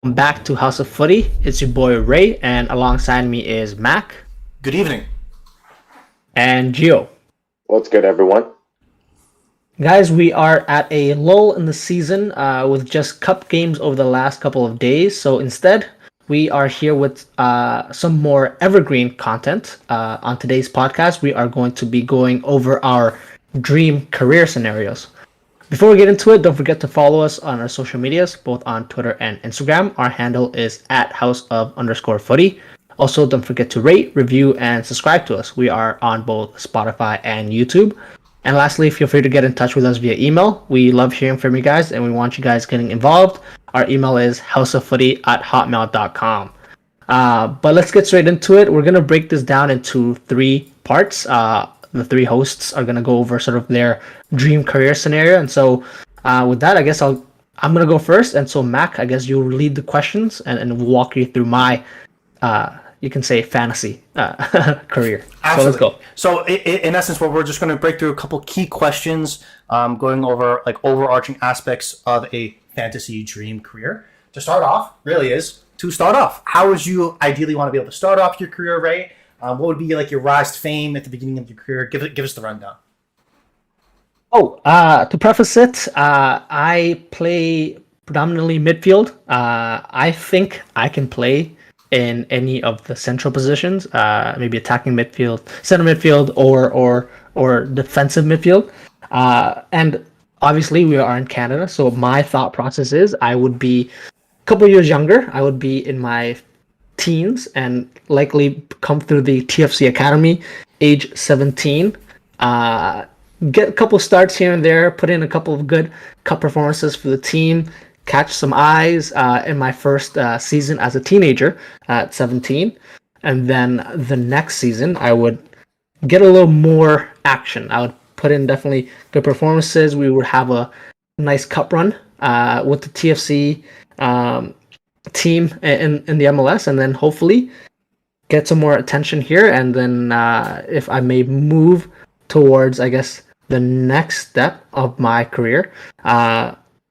Back to House of Footy. It's your boy Ray, and alongside me is Mack Good evening. and Gio. What's good, everyone? Guys, we are at a lull in the season with just cup games over the last couple of days. So instead, we are here with some more evergreen content. On today's podcast, we are going to be going over our dream career scenarios. Before we get into it, don't forget to follow us on our social medias, both on Twitter and Instagram. Our handle is at house_of_footy. Also, don't forget to rate, review, and subscribe to us. We are on both Spotify and YouTube. And lastly, feel free to get in touch with us via email. We love hearing from you guys, and we want you guys getting involved. Our email is houseoffooty@hotmail.com. But let's get straight into it. We're going to break this down into three parts. The three hosts are going to go over sort of their dream career scenario. And so with that, I guess I'm going to go first. And so Mac, I guess you'll lead the questions and walk you through my, you can say, fantasy career. Absolutely. So let's go. So in essence, we're just going to break through a couple key questions, going over like overarching aspects of a fantasy dream career. To start off, how would you ideally want to be able to start off your career, Ray? What would be like your rise to fame at the beginning of your career? Give us the rundown. To preface it, I play predominantly midfield. I think I can play in any of the central positions, maybe attacking midfield, center midfield, or defensive midfield. And obviously, we are in Canada, so my thought process is I would be a couple years younger. I would be in my teens and likely come through the TFC Academy, age 17. Get a couple starts here and there, put in a couple of good cup performances for the team, catch some eyes in my first season as a teenager at 17. And then the next season, I would get a little more action. I would put in definitely good performances. We would have a nice cup run with the TFC team in the MLS, and then hopefully get some more attention here. And then if I may move towards, I guess, the next step of my career,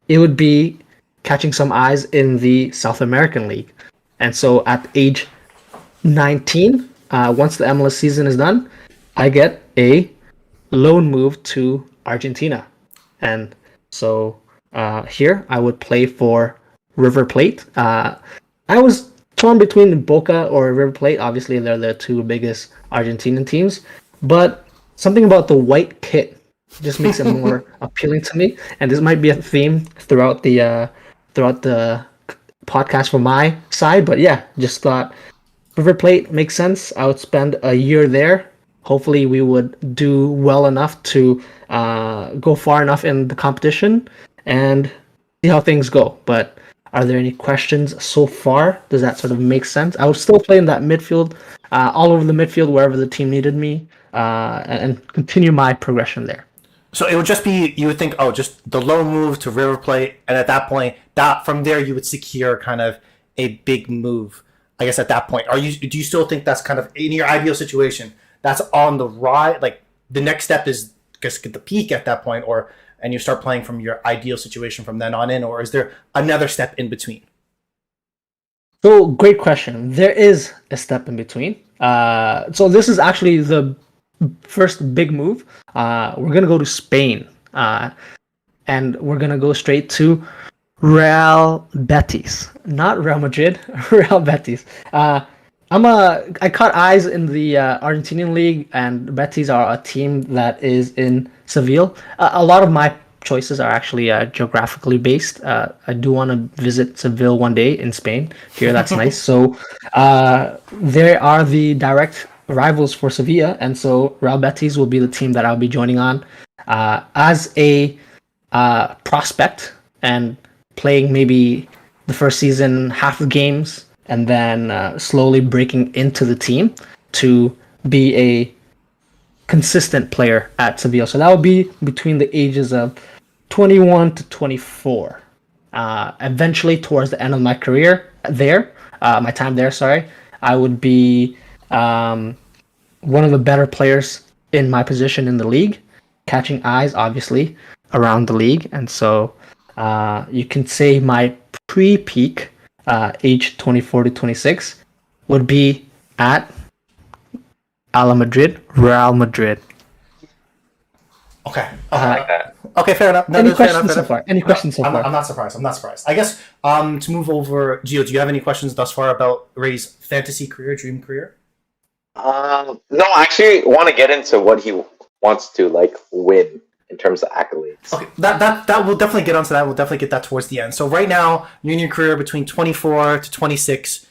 it would be catching some eyes in the South American League. And so at age 19, once the MLS season is done, I get a loan move to Argentina. And so here I would play for River Plate. I was torn between Boca or River Plate. Obviously, they're the two biggest Argentinian teams, but something about the white kit just makes it more appealing to me. And this might be a theme throughout the podcast from my side. But yeah, just thought River Plate makes sense. I would spend a year there. Hopefully, we would do well enough to go far enough in the competition and see how things go. But are there any questions so far? Does that sort of make sense? I would still play in that midfield, all over the midfield, wherever the team needed me, and continue my progression there. So it would just be, you would think, oh, just the low move to River Plate, and at that point, that from there you would secure kind of a big move. I guess at that point, do you still think that's kind of in your ideal situation? That's on the right. Like the next step is just get the peak at that point, and you start playing from your ideal situation from then on in, or is there another step in between? So great question. There is a step in between. So this is actually the first big move. We're gonna go to Spain, and we're gonna go straight to Real Betis, not Real Madrid, Real Betis. I caught eyes in the Argentinian league, and Betis are a team that is in Seville. A lot of my choices are actually geographically based. I do want to visit Seville one day in Spain. Here, that's nice. So there are the direct rivals for Sevilla, and so Real Betis will be the team that I'll be joining on as a prospect and playing maybe the first season, half the games, and then slowly breaking into the team to be a consistent player at Sevilla. So that would be between the ages of 21 to 24. Eventually, towards the end of my career there, my time there, I would be one of the better players in my position in the league, catching eyes, obviously, around the league. And so you can say my pre-peak age 24 to 26, would be at Real Madrid. Okay. like that. Okay, fair enough. No, Any that's fair enough, questions so far? Any questions so I'm far? I'm not surprised. I'm not surprised. I guess to move over, Gio, do you have any questions thus far about Ray's fantasy career, dream career? No, I actually want to get into what he wants to like win in terms of accolades. Okay, that we'll definitely get onto that. We'll definitely get that towards the end. So right now, you're in your career between 24 to 26.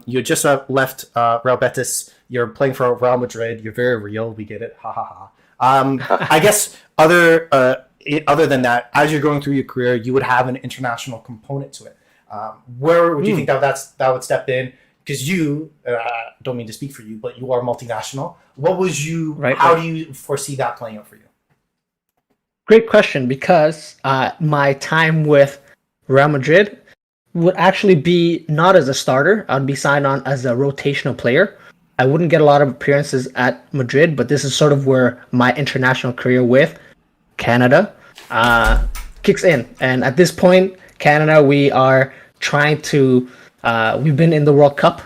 You just left Real Betis. You're playing for Real Madrid. You're very real. We get it. Ha ha ha. I guess other than that, as you're going through your career, you would have an international component to it. Where would you think that would step in? Because you, don't mean to speak for you, but you are multinational. What would you? How do you foresee that playing out for you? Great question, because my time with Real Madrid would actually be not as a starter. I'd be signed on as a rotational player. I wouldn't get a lot of appearances at Madrid, but this is sort of where my international career with Canada kicks in. And at this point, Canada, we are trying to, we've been in the World Cup,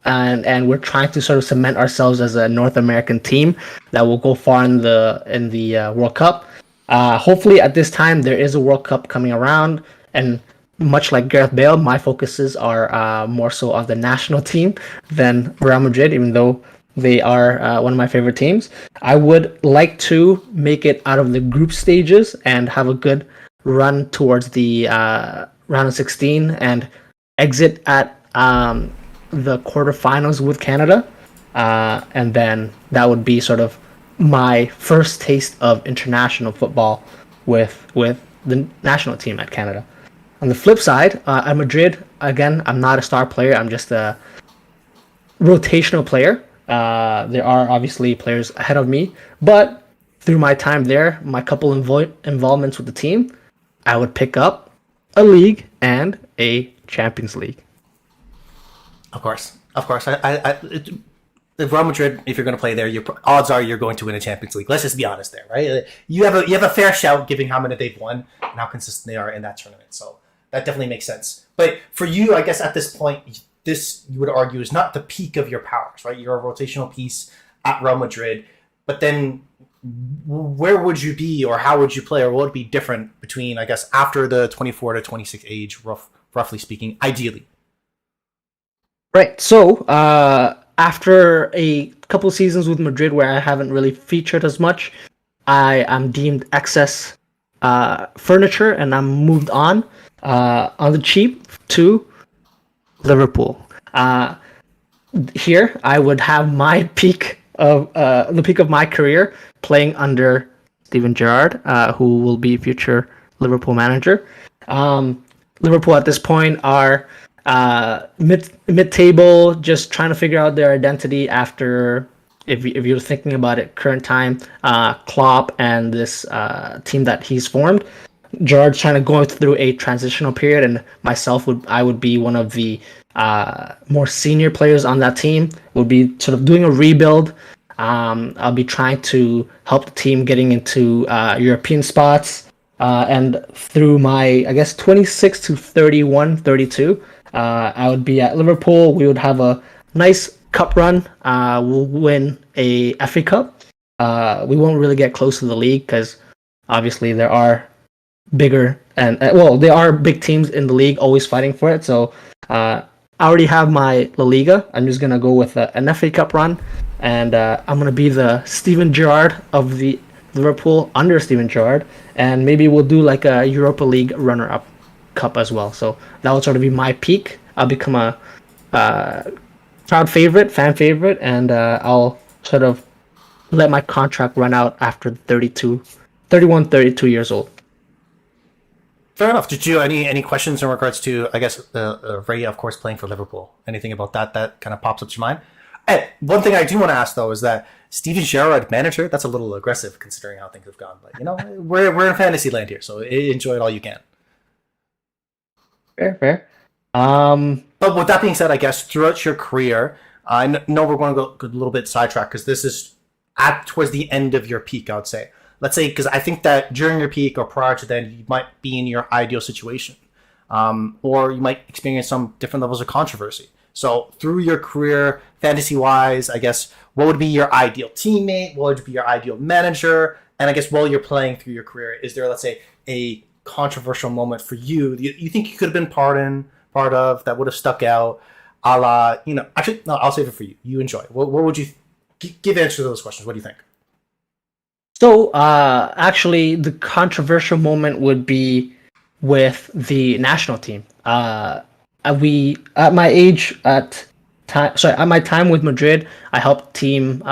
and we're trying to sort of cement ourselves as a North American team that will go far in the World Cup. Hopefully at this time there is a World Cup coming around, and much like Gareth Bale, my focuses are more so on the national team than Real Madrid, even though they are one of my favorite teams. I would like to make it out of the group stages and have a good run towards the round of 16 and exit at the quarterfinals with Canada. And then that would be sort of my first taste of international football with the national team at Canada. On the flip side, at Madrid, again, I'm not a star player. I'm just a rotational player. There are obviously players ahead of me, but through my time there, my couple involvements with the team, I would pick up a league and a Champions League. Of course. Real Madrid, if you're going to play there, odds are you're going to win a Champions League. Let's just be honest there, right? You have a fair shout, given how many they've won and how consistent they are in that tournament. So that definitely makes sense. But for you, I guess at this point, this you would argue is not the peak of your powers, right? You're a rotational piece at Real Madrid, but then where would you be, or how would you play, or what would be different between, I guess, after the 24 to 26 age, roughly speaking, ideally? Right. So after a couple seasons with Madrid where I haven't really featured as much, I am deemed excess furniture, and I'm moved on the cheap to Liverpool. Here, I would have my peak of the peak of my career playing under Steven Gerrard, who will be future Liverpool manager. Liverpool at this point are mid-table, just trying to figure out their identity after, if you're thinking about it, current time, Klopp and this team that he's formed. Gerrard's trying to go through a transitional period, and I would be one of the more senior players on that team. Would be sort of doing a rebuild. I'll be trying to help the team getting into European spots, and through my, I guess, 26 to 31, 32, I would be at Liverpool. We would have a nice cup run. We'll win a FA Cup. We won't really get close to the league because obviously there are bigger and there are big teams in the league always fighting for it. So I already have my La Liga. I'm just gonna go with an FA Cup run, and I'm gonna be the Steven Gerrard of the Liverpool under Steven Gerrard, and maybe we'll do like a Europa League runner-up cup as well. So that would sort of be my peak. I'll become a fan favorite, and I'll sort of let my contract run out after 32 years old. Fair enough. Did you any questions in regards to, I guess, Ray, of course, playing for Liverpool? Anything about that kind of pops up to your mind? And one thing I do want to ask, though, is that Steven Gerrard manager, that's a little aggressive considering how things have gone. But, we're in fantasy land here, so enjoy it all you can. Fair. But with that being said, I guess throughout your career, I know we're going to go a little bit sidetracked because this is towards the end of your peak, I would say. Let's say, because I think that during your peak or prior to then, you might be in your ideal situation. or you might experience some different levels of controversy. So through your career, fantasy-wise, I guess, what would be your ideal teammate? What would be your ideal manager? And I guess while you're playing through your career, is there, let's say, a controversial moment for you think you could have been part of that would have stuck out? A la, actually, no, I'll save it for you. You enjoy. What would you give answer to those questions? What do you think? So, actually, the controversial moment would be with the national team. We at my age at my time with Madrid, I helped team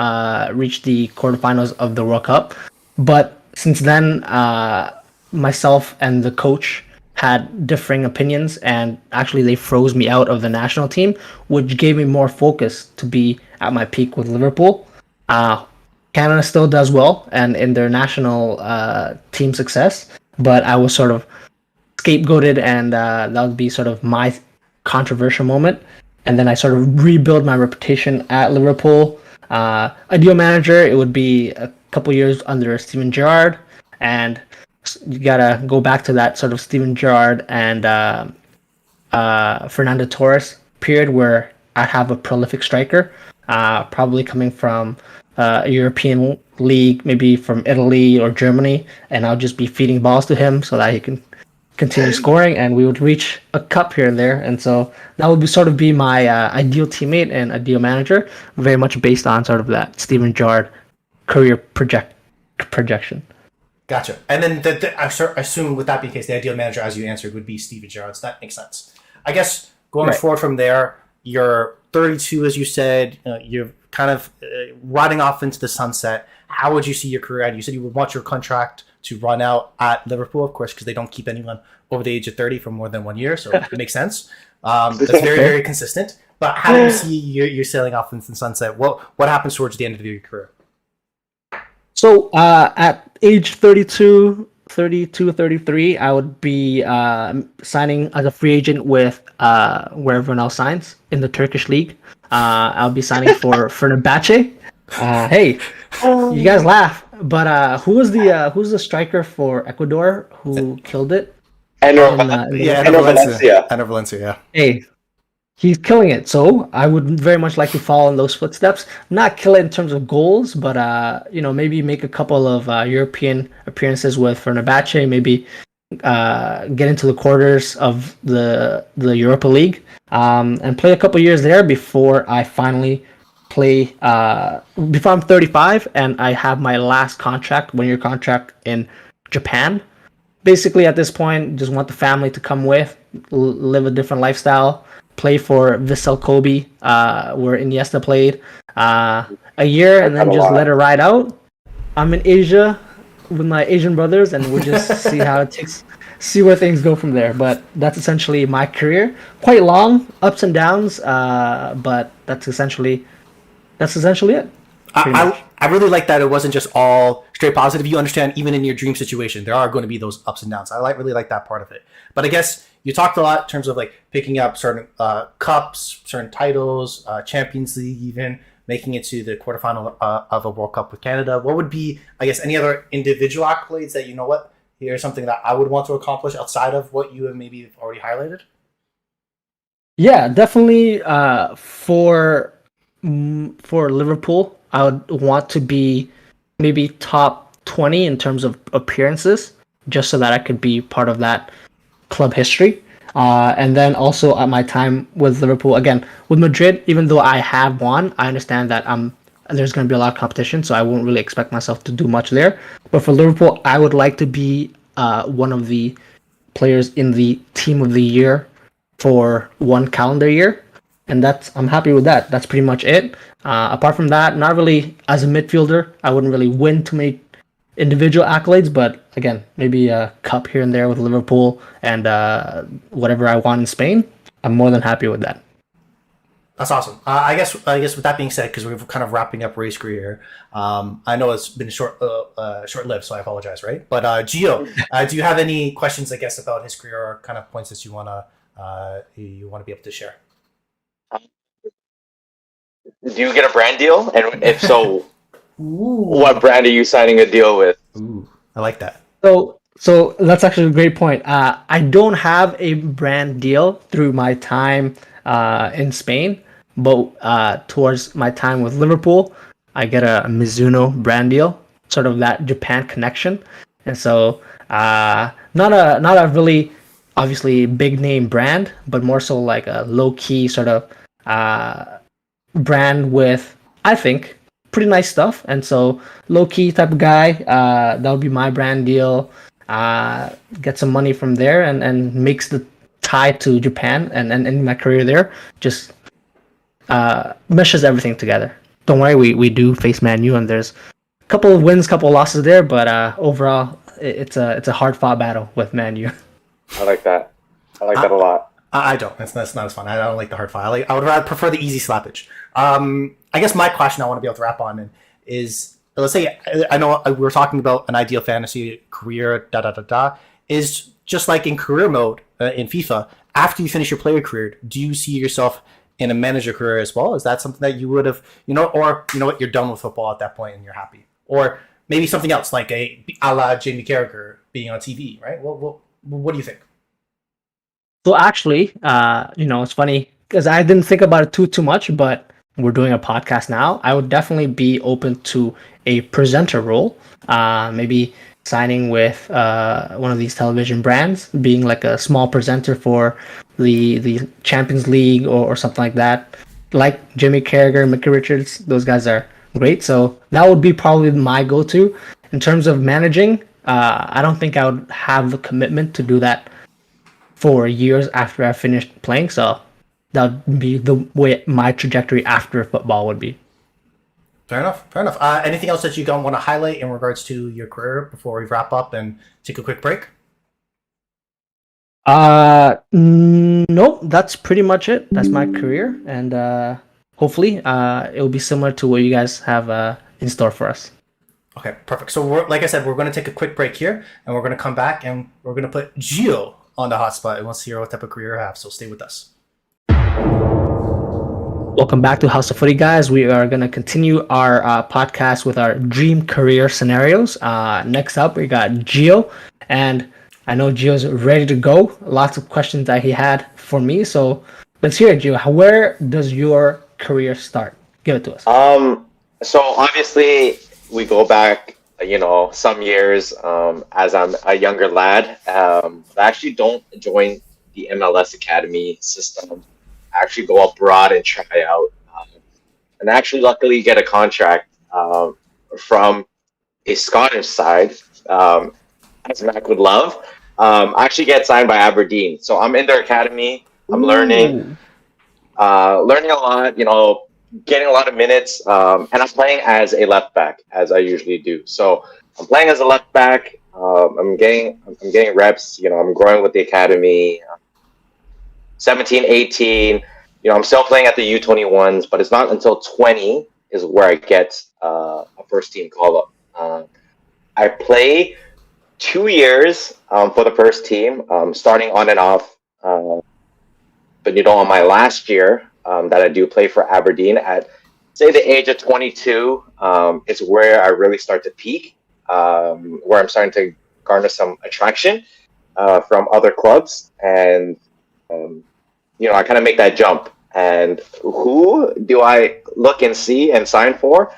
reach the quarterfinals of the World Cup. But since then, myself and the coach had differing opinions, and actually they froze me out of the national team, which gave me more focus to be at my peak with Liverpool. Canada still does well and in their national team success, but I was sort of scapegoated, and that would be sort of my controversial moment. And then I sort of rebuild my reputation at Liverpool. Ideal manager, it would be a couple years under Steven Gerrard, and you gotta go back to that sort of Steven Gerrard and Fernando Torres period where I have a prolific striker, probably coming from a European league, maybe from Italy or Germany, and I'll just be feeding balls to him so that he can continue scoring, and we would reach a cup here and there. And so that would be sort of be my ideal teammate and ideal manager, very much based on sort of that Steven Gerrard career projection. Gotcha. And then I assume with that being the case, the ideal manager, as you answered, would be Steven Gerrard. So that makes sense. I guess going forward from there, you're 32, as you said. You're kind of riding off into the sunset. How would you see your career end? You said you would want your contract to run out at Liverpool, of course, because they don't keep anyone over the age of 30 for more than 1 year. So it makes sense. That's very, very consistent. But how do you see you sailing off into the sunset? What happens towards the end of your career? So at age 32, 33, I would be signing as a free agent with where everyone else signs in the Turkish league. I'll be signing for Fenerbahce. Hey, you guys laugh, but who's the striker for Ecuador who killed it? Enner Valencia. Enner Valencia, yeah. Hey, he's killing it. So I would very much like to follow in those footsteps. Not kill it in terms of goals, but maybe make a couple of European appearances with Fenerbahce. Maybe get into the quarters of the Europa League, and play a couple years there before I finally play. Before I'm 35 and I have my last contract, 1 year contract in Japan. Basically, at this point, just want the family to come with, live a different lifestyle. Play for Vissel Kobe, where Iniesta played, a year, and then just let it ride out. I'm in Asia with my Asian brothers, and we'll just see how it takes, see where things go from there. But that's essentially my career. Quite long, ups and downs, but that's essentially it. I really like that it wasn't just all straight positive. You understand, even in your dream situation, there are going to be those ups and downs. I really like that part of it. But I guess you talked a lot in terms of like picking up certain cups, certain titles, Champions League, even making it to the quarterfinal of a World Cup with Canada. What would be, I guess, any other individual accolades that, here's something that I would want to accomplish outside of what you have maybe already highlighted? Yeah, definitely. For Liverpool, I would want to be maybe top 20 in terms of appearances, just so that I could be part of that club history. And then also at my time with Liverpool, again, with Madrid, even though I have won, I understand that there's going to be a lot of competition, so I won't really expect myself to do much there. But for Liverpool, I would like to be one of the players in the team of the year for one calendar year. And I'm happy with that. That's pretty much it. Apart from that, not really as a midfielder. I wouldn't really win too many individual accolades, but again, maybe a cup here and there with Liverpool and whatever I want in Spain. I'm more than happy with that. That's awesome. I guess with that being said, because we're kind of wrapping up Ray's career, I know it's been short-lived, so I apologize, right? But Gio, do you have any questions, I guess, about his career or kind of points that you wanna be able to share? Do you get a brand deal? And if so, what brand are you signing a deal with? Ooh, I like that. So So that's actually a great point. I don't have a brand deal through my time in Spain, but towards my time with Liverpool, I get a Mizuno brand deal, sort of that Japan connection, and so not a really obviously big name brand, but more so like a low key sort of uh, brand with, I think, pretty nice stuff. And so low key type of guy, that would be my brand deal. Get some money from there and makes the tie to Japan and my career there just meshes everything together. Don't worry, we do face Man U and there's a couple of wins, couple of losses there, but overall it's a hard fought battle with Man U. I like that. I like that a lot. I don't. That's not as fun. I don't like the hard file. I would rather prefer the easy slappage. I guess my question I want to be able to wrap on is, let's say, I know we were talking about an ideal fantasy career, is just like in career mode in FIFA, after you finish your player career, do you see yourself in a manager career as well? Is that something that you would have, or you know what, you're done with football at that point and you're happy? Or maybe something else like a la Jamie Carragher being on TV, right? What do you think? So actually, it's funny because I didn't think about it too much, but we're doing a podcast now. I would definitely be open to a presenter role. Maybe signing with one of these television brands, being like a small presenter for the Champions League or something like that. Like Jimmy Carragher, Mickey Richards, those guys are great. So that would be probably my go-to. In terms of managing, I don't think I would have the commitment to do that for years after I finished playing. So that would be the way my trajectory after football would be. Fair enough. Fair enough. Anything else that you don't want to highlight in regards to your career before we wrap up and take a quick break? Nope, that's pretty much it. That's my career, and hopefully, it will be similar to what you guys have in store for us. Okay, perfect. So, like I said, we're going to take a quick break here, and we're going to come back, and we're going to put Gio on the hotspot, and we'll see what type of career I have. So, stay with us. Welcome back to House of Footy, guys. We are going to continue our podcast with our dream career scenarios. Next up, we got Gio, and I know Gio's ready to go. Lots of questions that he had for me. So let's hear it, Gio. Where does your career start? Give it to us. So obviously we go back, some years, as I'm a younger lad. I actually don't join the MLS Academy system. I actually go abroad and try out, and actually luckily get a contract from a Scottish side, as Mack would love. I actually get signed by Aberdeen, so I'm in their academy. I'm learning a lot. Getting a lot of minutes, and I'm playing as a left back, as I usually do. So I'm playing as a left back. I'm getting reps. I'm growing with the academy. 17, 18. I'm still playing at the U21s, but it's not until 20 is where I get a first team call up. I play 2 years for the first team, starting on and off. But on my last year that I do play for Aberdeen at, say, the age of 22, is where I really start to peak, where I'm starting to garner some attraction from other clubs. And, I kind of make that jump. And who do I look and see and sign for?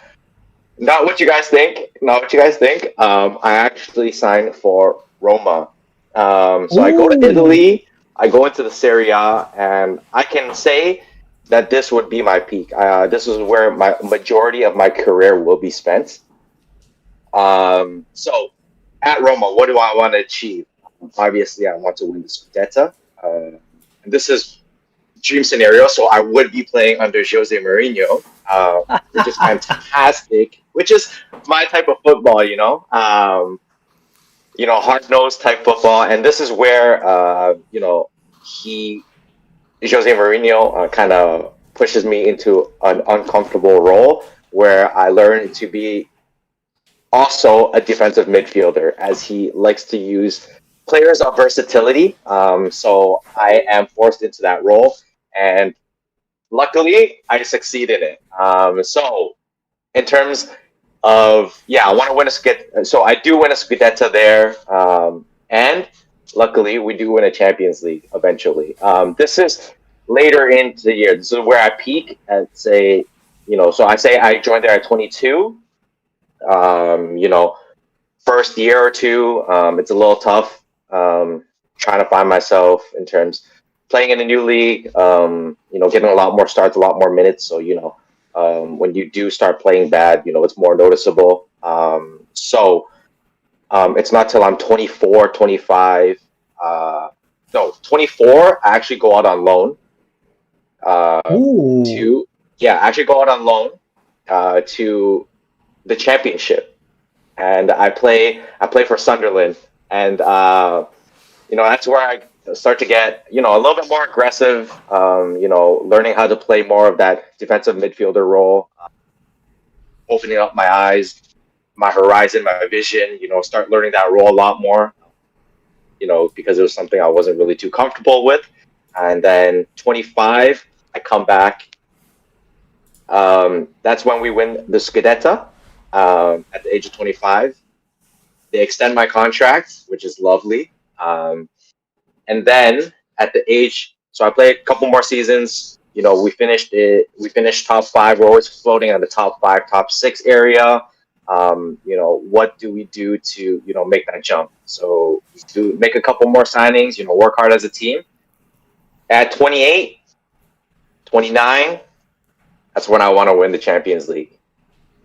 Not what you guys think. I actually signed for Roma. So I go to Italy. I go into the Serie A, and I can say that this would be my peak. This is where my majority of my career will be spent. So at Roma, what do I want to achieve? Obviously, I want to win the Scudetto. And this is dream scenario. So I would be playing under Jose Mourinho, which is fantastic. Which is my type of football, hard-nosed type football. And this is where, Jose Mourinho kind of pushes me into an uncomfortable role where I learn to be also a defensive midfielder, as he likes to use players of versatility. So I am forced into that role, and luckily I succeed in it. So in terms of, I want to win a Scudetto. So I do win a Scudetto there. and luckily we do win a Champions League eventually. This is later into the year. This is where I peak at, say, so I say I joined there at 22. You know, first year or two, it's a little tough. Trying to find myself in terms playing in a new league. Getting a lot more starts, a lot more minutes. So when you do start playing bad, it's more noticeable. It's not till I'm 24, 25. No, 24. I actually go out on loan. Ooh. I actually go out on loan to the Championship, and I play for Sunderland, and that's where I start to get a little bit more aggressive. Learning how to play more of that defensive midfielder role, opening up my eyes, my horizon, my vision. Start learning that role a lot more. Because it was something I wasn't really too comfortable with. And then 25, I come back. That's when we win the Scudetto at the age of 25. They extend my contract, which is lovely. And then at the age, so I played a couple more seasons. We finished it. We finished top 5. We're always floating on the top 5, top 6 area. What do we do to make that jump? So we do make a couple more signings. Work hard as a team. At 28, 29, that's when I want to win the Champions League.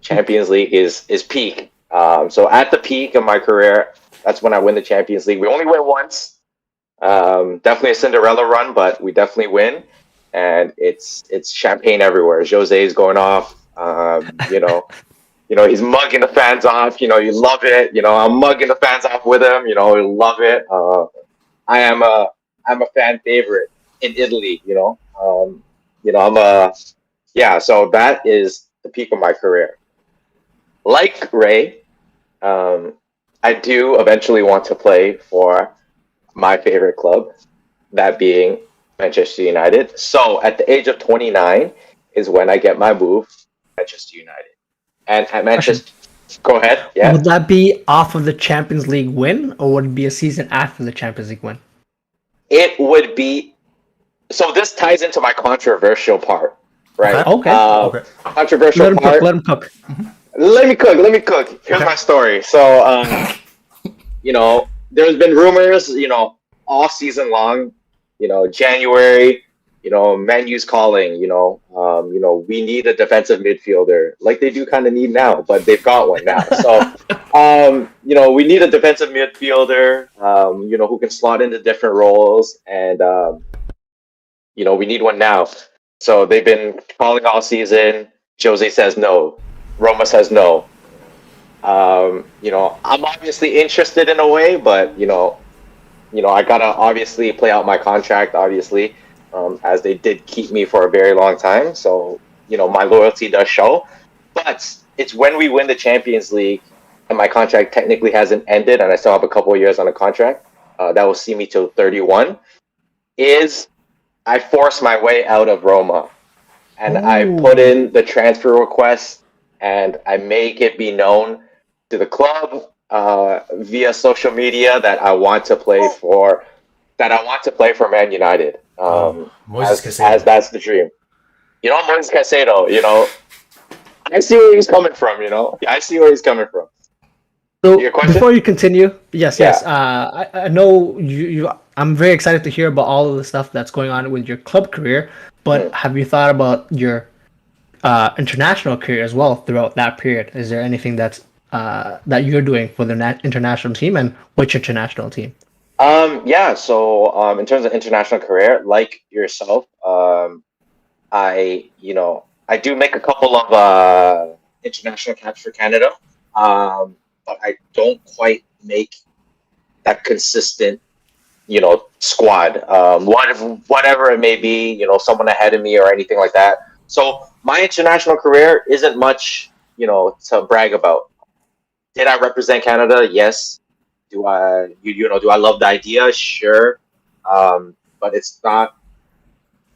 Champions League is peak. So at the peak of my career, that's when I win the Champions League. We only win once. Definitely a Cinderella run, but we definitely win. And it's champagne everywhere. Jose's going off. He's mugging the fans off. You love it. I'm mugging the fans off with him. You love it. I'm a fan favorite in Italy. So that is the peak of my career. Like Ray, I do eventually want to play for my favorite club, that being Manchester United. So at the age of 29 is when I get my move to Manchester United. And at Manchester, go ahead. Yeah. Would that be off of the Champions League win, or would it be a season after the Champions League win? It would be. So this ties into my controversial part, right? Okay. Controversial part. Let him cook. Let me cook. Here's my story. So, there's been rumors, all season long, January, Man U's calling, we need a defensive midfielder, like they do kind of need now, but they've got one now. So, we need a defensive midfielder, who can slot into different roles, and, we need one now. So they've been calling all season. Jose says no. Roma says no. I'm obviously interested in a way, but, I gotta obviously play out my contract, obviously. As they did keep me for a very long time. So, my loyalty does show. But it's when we win the Champions League and my contract technically hasn't ended and I still have a couple of years on a contract, that will see me till 31, is I force my way out of Roma. And I put in the transfer request and I make it be known to the club via social media that I want to play for Man United. As that's the dream. Moises Caicedo, I see where he's coming from, I see where he's coming from. So before you continue, yes. I know you. I'm very excited to hear about all of the stuff that's going on with your club career, but have you thought about your international career as well throughout that period? Is there anything that's that you're doing for the international team, and which international team? So in terms of international career, like yourself, I do make a couple of international caps for Canada, but I don't quite make that consistent, squad. Whatever it may be, someone ahead of me or anything like that. So my international career isn't much, to brag about. Did I represent Canada? Yes. Do I love the idea? Sure. But it's not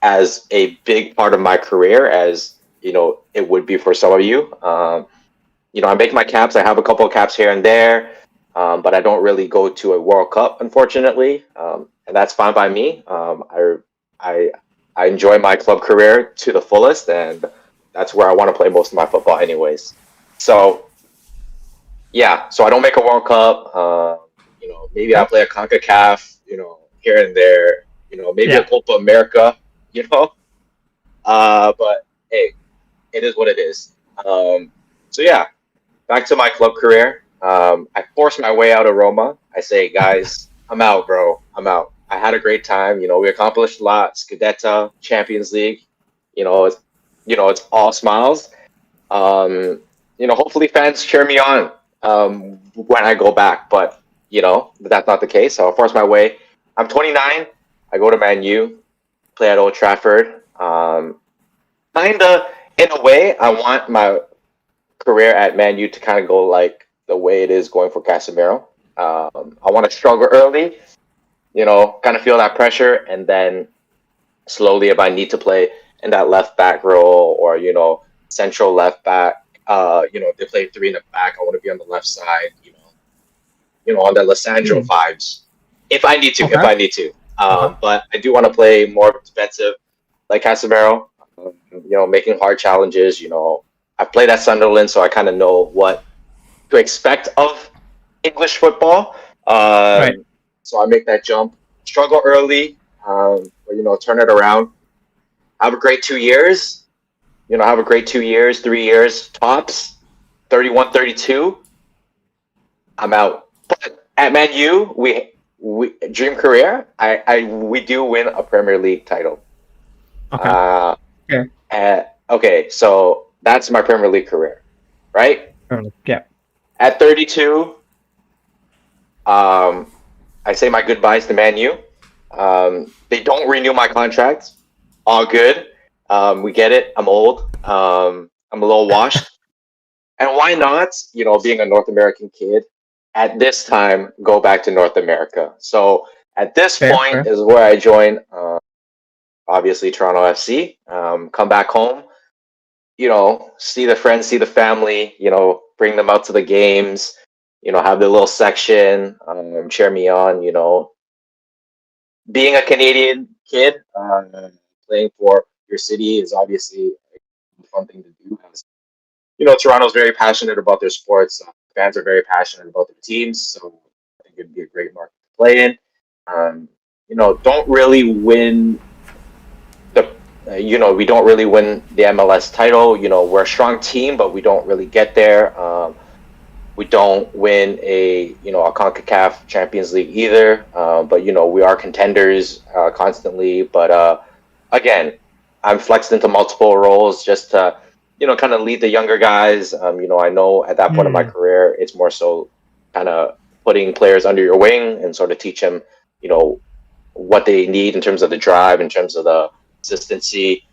as a big part of my career as, it would be for some of you. I make my caps. I have a couple of caps here and there. but I don't really go to a World Cup, unfortunately, and that's fine by me. I enjoy my club career to the fullest, and that's where I want to play most of my football, anyways. So yeah, so I don't make a World Cup. Maybe I play a CONCACAF, here and there. Maybe a Copa America. But hey, it is what it is. So yeah, back to my club career. I forced my way out of Roma. I say, guys, I'm out, bro. I'm out. I had a great time. We accomplished a lot. Scudetto, Champions League. It's all smiles. Hopefully fans cheer me on when I go back, but that's not the case. So I forced my way. I'm 29. I go to Man U, play at Old Trafford. Kinda, in a way, I want my career at Man U to kind of go like the way it is going for Casemiro. I want to struggle early, kind of feel that pressure, and then slowly, if I need to play in that left back role or central left back, if they play three in the back, I want to be on the left side, on the Lissandro vibes, if I need to. Okay. If I need to, but I do want to play more defensive, like Casemiro. Making hard challenges. I played at Sunderland, so I kind of know what to expect of English football. Right. So I make that jump, struggle early, turn it around. Have a great 2 years. Have a great 2 years, 3 years tops. 31, 32. I'm out. But at Man U, we dream career. We do win a Premier League title. Okay. Okay, so that's my Premier League career, right? Yeah. At 32, I say my goodbyes to Man U. They don't renew my contract. All good. We get it. I'm old. I'm a little washed. And why not, being a North American kid, at this time, go back to North America. So at this point is where I join, obviously, Toronto FC. Come back home, see the friends, see the family, bring them out to the games, have their little section, cheer me on, Being a Canadian kid, playing for your city is obviously a fun thing to do. Toronto's very passionate about their sports. Fans are very passionate about their teams, so I think it'd be a great market to play in. Don't really win we don't really win the MLS title. We're a strong team, but we don't really get there. We don't win a CONCACAF Champions League either. But we are contenders constantly. But again, I'm flexed into multiple roles just to kind of lead the younger guys. I know at that point in my career, it's more so kind of putting players under your wing and sort of teach them, what they need in terms of the drive, in terms of the consistency.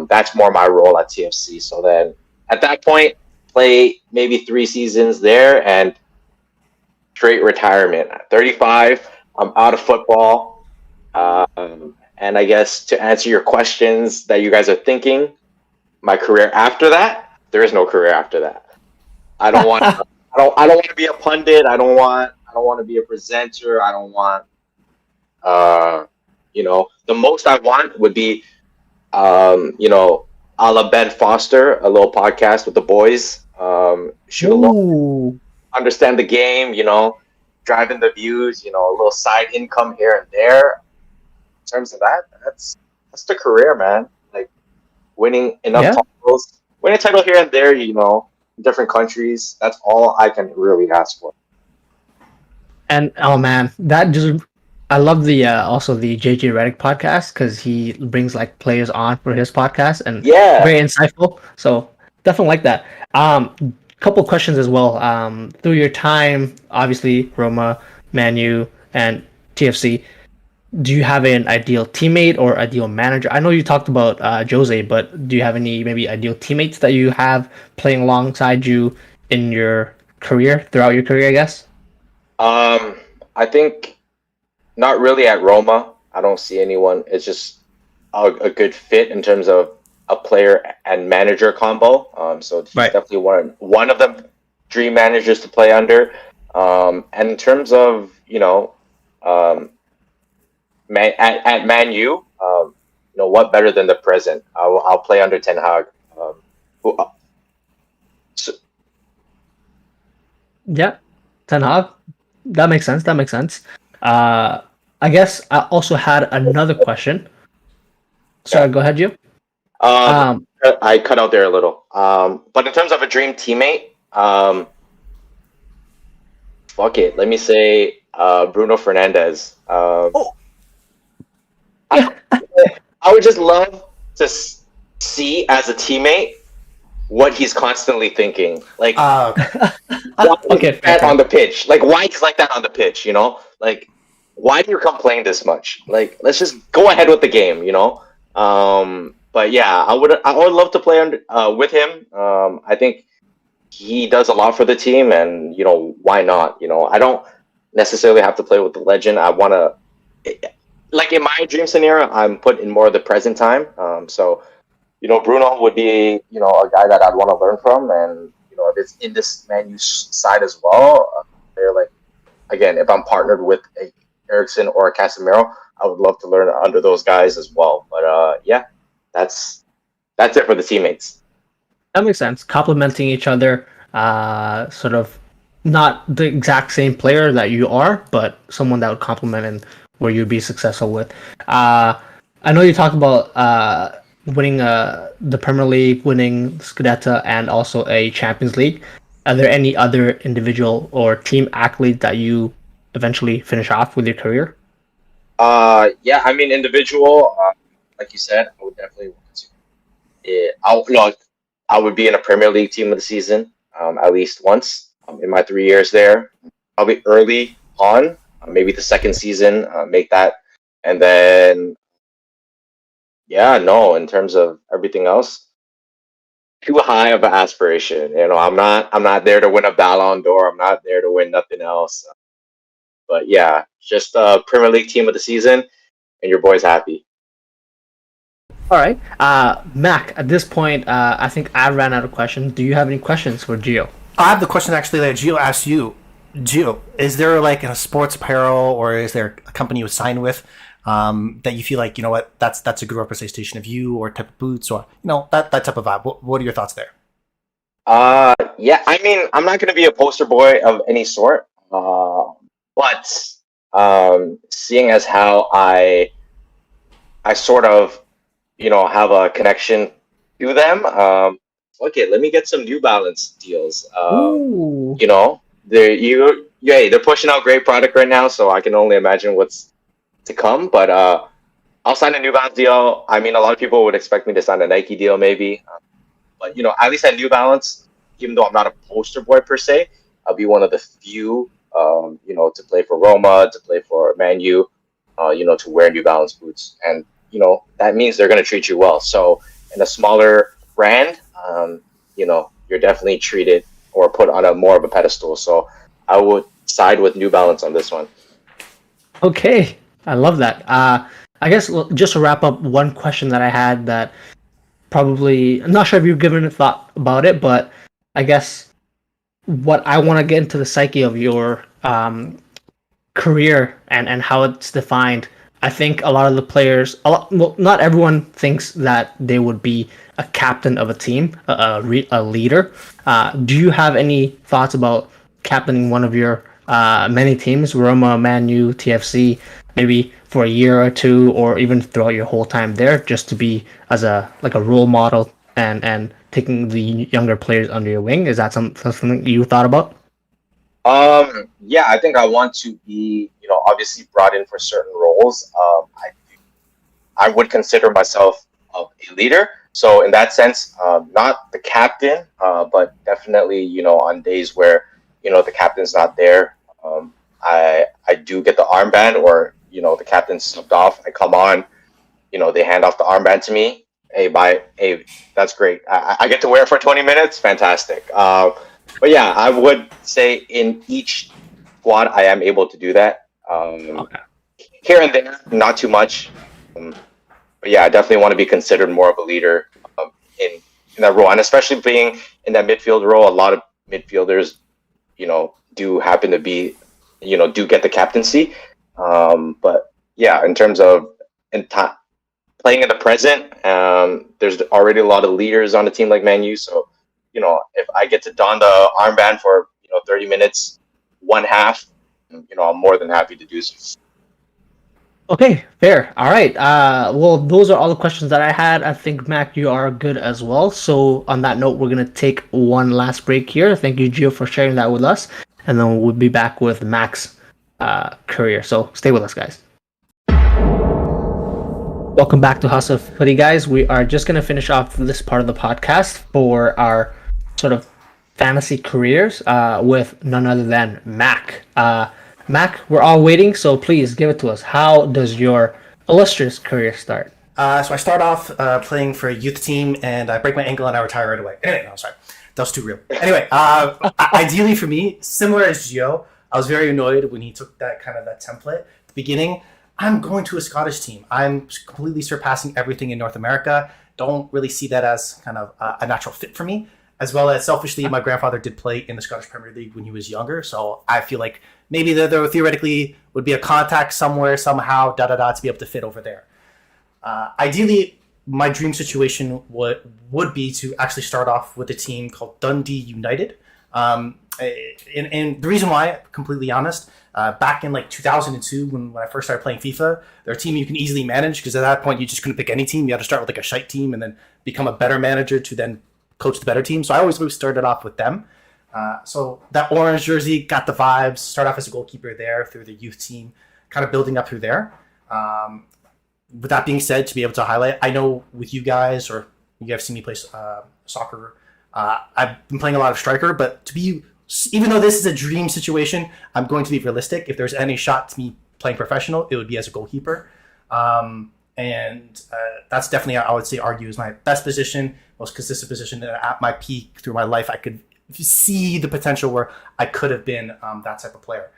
That's more my role at TFC. So then at that point, play maybe 3 seasons there and straight retirement. At 35, I'm out of football. And I guess to answer your questions that you guys are thinking, my career after that, there is no career after that. I don't want I don't want to be a pundit. I don't want to be a presenter. I don't want the most I want would be a la Ben Foster, a little podcast with the boys, shoot a little, understand the game, driving the views, a little side income here and there. In terms of that, that's the career, man. Like winning enough titles, winning a title here and there, in different countries. That's all I can really ask for. And oh man, that just I love the also the JJ Redick podcast because he brings like players on for his podcast and very insightful. So definitely like that. Couple questions as well. Through your time, obviously Roma, Man U, and TFC, do you have an ideal teammate or ideal manager? I know you talked about Jose, but do you have any maybe ideal teammates that you have playing alongside you in your career, throughout your career, I guess? I think not really at Roma. I don't see anyone. It's just a good fit in terms of a player and manager combo. So he's definitely one of the dream managers to play under. And in terms of at Man U, what better than the present? I'll play under Ten Hag. Who, so, Yeah, Ten Hag. That makes sense. That makes sense. I guess I also had another question. Sorry, yeah. go ahead, you. Um, Um, I cut out there a little. But in terms of a dream teammate, fuck it. Let me say Bruno Fernandez. oh, I, yeah. I would just love to see as a teammate what he's constantly thinking. Like, why is Okay, fair, that fair. on the pitch? Like, why he's like that on the pitch? Like, why do you complain this much? Like, let's just go ahead with the game. But yeah, I would love to play with him. I think he does a lot for the team, and why not? I don't necessarily have to play with the legend. I want to, like in my dream scenario, I'm put in more of the present time. So Bruno would be a guy that I'd want to learn from, and if it's in this menu side as well, they're like again, if I'm partnered with a Ericsson or a Casemiro, I would love to learn under those guys as well. But yeah, that's it for the teammates. That makes sense. Complementing each other, sort of not the exact same player that you are, but someone that would complement and where you'd be successful with. I know you talked about winning the Premier League, winning Scudetto, and also a Champions League. Are there any other individual or team accolades that you eventually finish off with your career? Yeah, I mean individual, like you said, I would definitely want to. I would be in a Premier League team of the season at least once in my 3 years there. Probably early on, maybe the second season, make that, and then yeah, no. In terms of everything else, too high of an aspiration. I'm not there to win a Ballon d'Or. I'm not there to win nothing else. But yeah, just Premier League team of the season, and your boy's happy. All right. Mac, at this point, I think I ran out of questions. Do you have any questions for Gio? I have the question actually that Gio asked you. Gio, is there like a sports apparel or is there a company you sign with that you feel like what that's a good representation of you or type of boots or that type of vibe? What are your thoughts there? Yeah. I mean, I'm not gonna be a poster boy of any sort. But seeing as how I sort of have a connection to them. Okay, let me get some New Balance deals. Ooh. They're pushing out great product right now, so I can only imagine what's to come. But I'll sign a New Balance deal. I mean, a lot of people would expect me to sign a Nike deal, maybe. But at least at New Balance, even though I'm not a poster boy per se, I'll be one of the few, to play for Roma, to play for Man U, to wear New Balance boots, and that means they're going to treat you well. So in a smaller brand, you're definitely treated or put on a more of a pedestal. So I would side with New Balance on this one. Okay, I love that. I guess just to wrap up, one question that I had that probably I'm not sure if you've given a thought about it, but I guess what I want to get into the psyche of your career and how it's defined. I think a lot of the players, well, not everyone thinks that they would be a captain of a team, a leader. Do you have any thoughts about captaining one of your many teams, Roma, Man U, TFC, maybe for a year or two, or even throughout your whole time there, just to be as a role model and taking the younger players under your wing? Is that something you thought about? Yeah, I think I want to be, obviously brought in for certain roles. I would consider myself a leader. So in that sense, not the captain, but definitely, on days where, the captain's not there, I do get the armband or, the captain's slipped off. I come on, they hand off the armband to me. Hey, that's great. I get to wear it for 20 minutes. Fantastic. But yeah, I would say in each squad, I am able to do that. Okay. Here and there, not too much. But yeah, I definitely want to be considered more of a leader in that role, and especially being in that midfield role. A lot of midfielders, do happen to be, do get the captaincy. But yeah, in terms of playing in the present, there's already a lot of leaders on a team like Man U. So, if I get to don the armband for 30 minutes, one half, I'm more than happy to do so. Okay, fair. All right. Well, those are all the questions that I had. I think, Mac, you are good as well. So on that note, we're going to take one last break here. Thank you, Gio, for sharing that with us. And then we'll be back with Mac's career. So stay with us, guys. Welcome back to House of Footy, guys. We are just going to finish off this part of the podcast for our sort of fantasy careers with none other than Mac. Mac, we're all waiting, so please give it to us. How does your illustrious career start? So I start off playing for a youth team, and I break my ankle and I retire right away. Anyway, no, sorry. That was too real. Anyway, ideally for me, similar as Gio, I was very annoyed when he took that template at the beginning. I'm going to a Scottish team. I'm completely surpassing everything in North America. Don't really see that as kind of a natural fit for me. As well as selfishly, my grandfather did play in the Scottish Premier League when he was younger, so I feel like maybe there theoretically would be a contact somewhere, somehow, to be able to fit over there. Ideally, my dream situation would be to actually start off with a team called Dundee United. And the reason why, completely honest, back in 2002 when I first started playing FIFA, they're a team you can easily manage because at that point you just couldn't pick any team. You had to start with a shite team and then become a better manager to then coach the better team. So I always started off with them. So that orange jersey got the vibes. Start off as a goalkeeper there through the youth team, kind of building up through there. With that being said, to be able to highlight, I know with you guys, or you have seen me play soccer, I've been playing a lot of striker, but even though this is a dream situation, I'm going to be realistic. If there's any shot to me playing professional, it would be as a goalkeeper. And that's definitely, I would say, argue is my best position, most consistent position. At my peak through my life, I could see the potential where I could have been that type of player.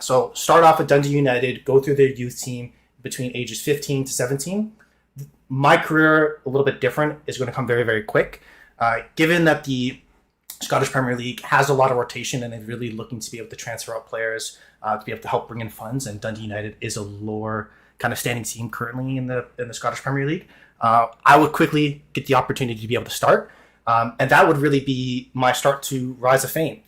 So start off at Dundee United, go through their youth team between ages 15 to 17. My career, a little bit different, is going to come very, very quick. Given that the Scottish Premier League has a lot of rotation and they're really looking to be able to transfer out players to be able to help bring in funds, and Dundee United is a lower kind of standing team currently in the Scottish Premier League, I would quickly get the opportunity to be able to start. And that would really be my start to rise of fame.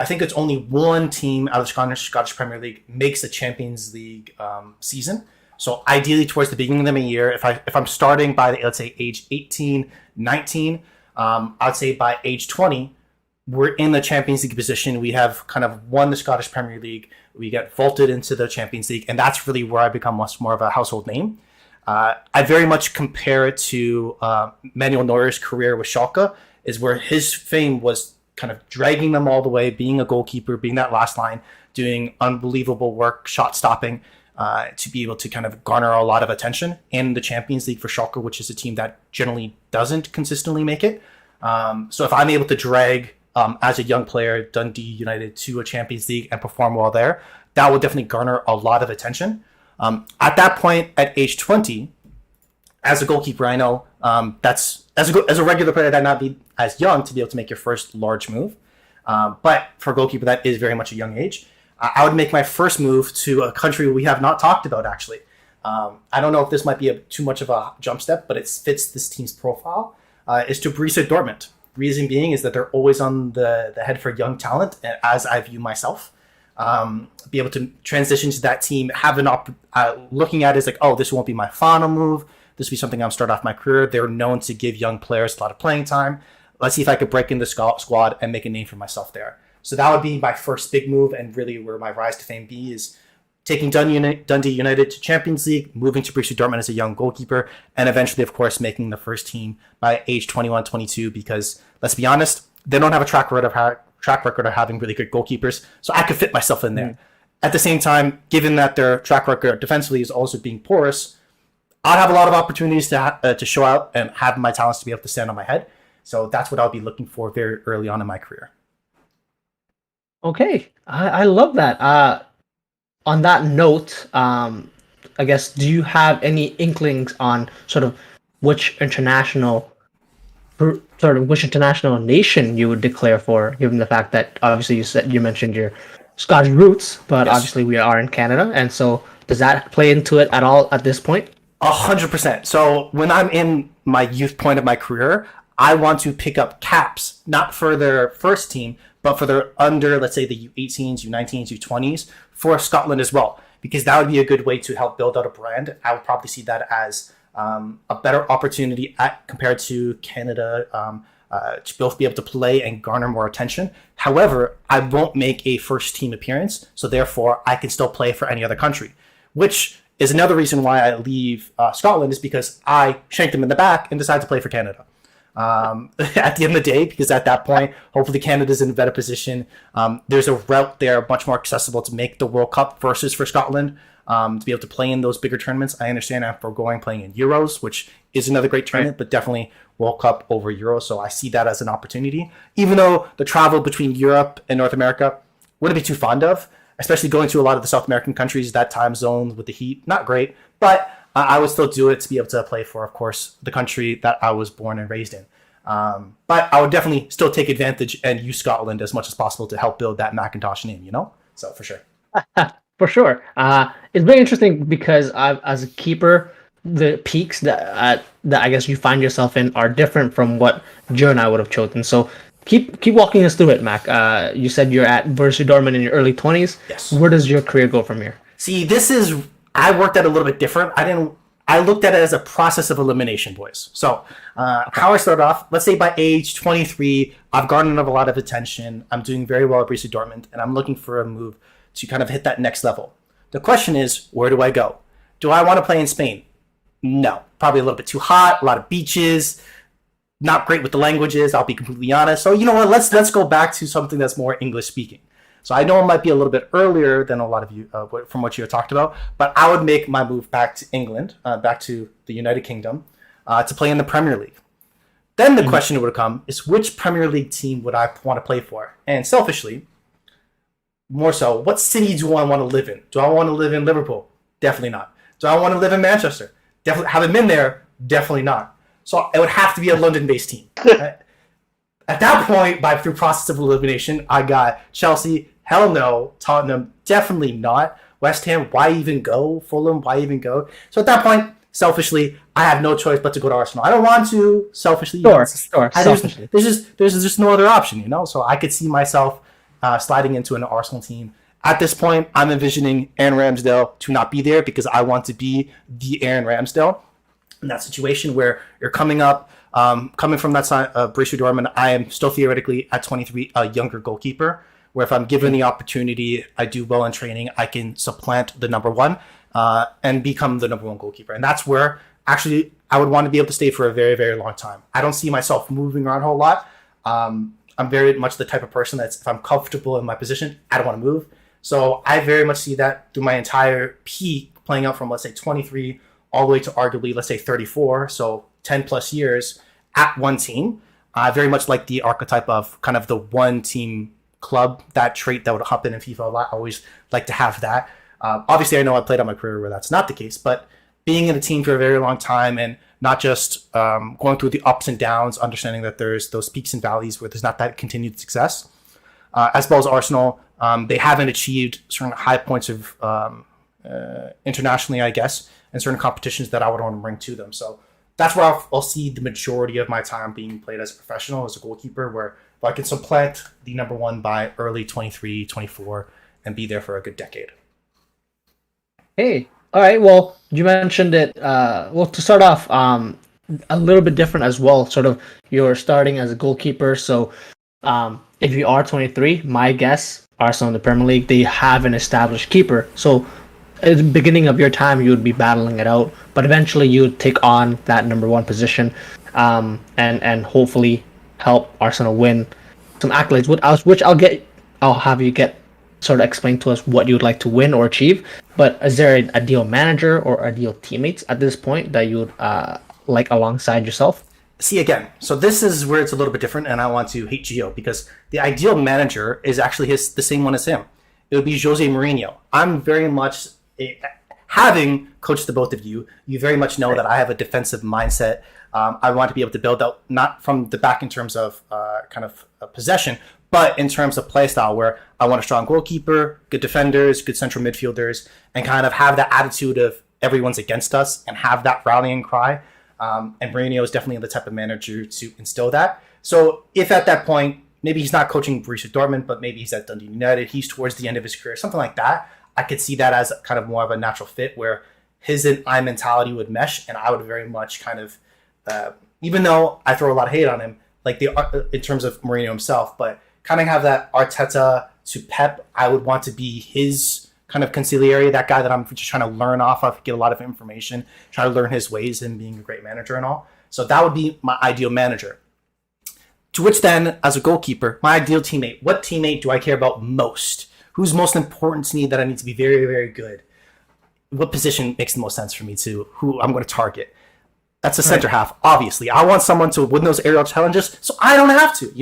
I think it's only one team out of the Scottish Premier League makes the Champions League season. So ideally towards the beginning of the year, if I'm starting by, let's say, age 18, 19, I'd say by age 20, we're in the Champions League position. We have kind of won the Scottish Premier League. We get vaulted into the Champions League, and that's really where I become much more of a household name. I very much compare it to Manuel Neuer's career with Schalke, is where his fame was kind of dragging them all the way, being a goalkeeper, being that last line, doing unbelievable work, shot stopping, to be able to kind of garner a lot of attention in the Champions League for Schalke, which is a team that generally doesn't consistently make it. So if I'm able to drag, as a young player, Dundee United to a Champions League and perform well there, that will definitely garner a lot of attention. At that point, at age 20, as a goalkeeper, I know that's as a regular player that not be as young to be able to make your first large move. But for a goalkeeper, that is very much a young age. I would make my first move to a country we have not talked about, actually. I don't know if this might be too much of a jump step, but it fits this team's profile, is to Borussia Dortmund. Reason being is that they're always on the head for young talent, as I view myself. Be able to transition to that team, have looking at it as like, oh, this won't be my final move. This will be something I'll start off my career. They're known to give young players a lot of playing time. Let's see if I could break in the squad and make a name for myself there. So that would be my first big move, and really where my rise to fame be is taking Dundee United to Champions League, moving to Borussia Dortmund as a young goalkeeper, and eventually, of course, making the first team by age 21, 22, because let's be honest, they don't have a track record of having really good goalkeepers, so I could fit myself in there. At the same time, given that their track record defensively is also being porous, I'd have a lot of opportunities to show out and have my talents to be able to stand on my head. So that's what I'll be looking for very early on in my career. Okay, I love that. On that note, I guess, do you have any inklings on sort of which international sort of which international nation you would declare for, given the fact that obviously you mentioned your Scottish roots, but Yes. obviously we are in Canada, and so does that play into it at all at this point? 100%. So when I'm in my youth point of my career, I want to pick up caps, not for their first team, but for their under, let's say the U18s, U19s, U20s for Scotland as well, because that would be a good way to help build out a brand. I would probably see that as a better opportunity compared to Canada to both be able to play and garner more attention. However, I won't make a first team appearance, so therefore I can still play for any other country, which is another reason why I leave Scotland, is because I shanked them in the back and decided to play for Canada. At the end of the day, because at that point, hopefully Canada's in a better position. There's a route there much more accessible to make the World Cup versus for Scotland, to be able to play in those bigger tournaments. I understand I'm foregoing playing in Euros, which is another great tournament, but definitely World Cup over Euros. So I see that as an opportunity, even though the travel between Europe and North America wouldn't be too fond of, especially going to a lot of the South American countries, that time zone with the heat, not great, but I would still do it to be able to play for, of course, the country that I was born and raised in. But I would definitely still take advantage and use Scotland as much as possible to help build that Macintosh name, you know? So for sure. For sure. It's very interesting because as a keeper, the peaks that I guess you find yourself in are different from what Joe and I would have chosen. So keep walking us through it, Mac. You said you're at Borussia Dortmund in your early 20s. Yes. Where does your career go from here? See, I worked at it a little bit different. I looked at it as a process of elimination, boys. So how I started off, let's say by age 23, I've garnered a lot of attention. I'm doing very well at Borussia Dortmund, and I'm looking for a move to kind of hit that next level. The question is, where do I go? Do I want to play in Spain? No. Probably a little bit too hot, a lot of beaches, not great with the languages, I'll be completely honest. So you know what, let's go back to something that's more English speaking. So I know it might be a little bit earlier than a lot of you, from what you have talked about, but I would make my move back to England, back to the United Kingdom, to play in the Premier League. Then the question would come is, which Premier League team would I want to play for? And selfishly, more so, what city do I want to live in? Do I want to live in Liverpool? Definitely not. Do I want to live in Manchester? Definitely. Haven't been there? Definitely not. So it would have to be a London-based team. Right? At that point, through process of elimination, I got Chelsea, hell no. Tottenham, definitely not. West Ham, why even go? Fulham, why even go? So at that point, selfishly, I have no choice but to go to Arsenal. I don't want to, selfishly. Selfishly. There's just no other option, you know? So I could see myself sliding into an Arsenal team. At this point, I'm envisioning Aaron Ramsdale to not be there because I want to be the Aaron Ramsdale in that situation where you're coming up, coming from that side of Borussia Dortmund. I am still theoretically at 23 a younger goalkeeper, where if I'm given the opportunity, I do well in training, I can supplant the number one and become the number one goalkeeper. And that's where actually I would want to be able to stay for a very, very long time. I don't see myself moving around a whole lot. I'm very much the type of person that's, if I'm comfortable in my position, I don't want to move. So I very much see that through my entire peak playing out from, let's say, 23 all the way to arguably, let's say, 34. So 10 plus years at one team. I very much like the archetype of kind of the one team club, that trait that would happen in FIFA a lot. I always like to have that. Obviously, I know I played out my career where that's not the case, but being in a team for a very long time and not just going through the ups and downs, understanding that there's those peaks and valleys where there's not that continued success. As well as Arsenal, they haven't achieved certain high points of internationally, I guess, and certain competitions that I would want to bring to them. So that's where I'll see the majority of my time being played as a professional, as a goalkeeper, where if I can supplant the number one by early 23, 24, and be there for a good decade. Hey, all right. Well, you mentioned it. Well, to start off, a little bit different as well. Sort of, you're starting as a goalkeeper. So, if you are 23, my guess, Arsenal in the Premier League, they have an established keeper. So, at the beginning of your time, you would be battling it out, but eventually you would take on that number one position, and hopefully help Arsenal win some accolades. Which I'll have you get sort of explain to us what you would like to win or achieve. But is there an ideal manager or ideal teammates at this point that you would like alongside yourself? See, again, so this is where it's a little bit different, and I want to hate Gio because the ideal manager is actually the same one as him. It would be Jose Mourinho. I'm very much, having coached the both of you, you very much know that I have a defensive mindset I want to be able to build out not from the back in terms of kind of possession, but in terms of play style, where I want a strong goalkeeper, good defenders, good central midfielders, and kind of have that attitude of everyone's against us and have that rallying cry. And Mourinho is definitely the type of manager to instill that. So if at that point, maybe he's not coaching Borussia Dortmund, but maybe he's at Dundee United, he's towards the end of his career, something like that, I could see that as kind of more of a natural fit where his and I mentality would mesh, and I would very much kind of, even though I throw a lot of hate on him, like in terms of Mourinho himself, but kind of have that Arteta to Pep. I would want to be his kind of conciliary, that guy that I'm just trying to learn off of, get a lot of information, try to learn his ways and being a great manager and all. So that would be my ideal manager. To which then, as a goalkeeper, my ideal teammate, what teammate do I care about most? Who's most important to me that I need to be very, very good? What position makes the most sense for me to who I'm going to target? That's a center half, obviously. I want someone to win those aerial challenges so I don't have to,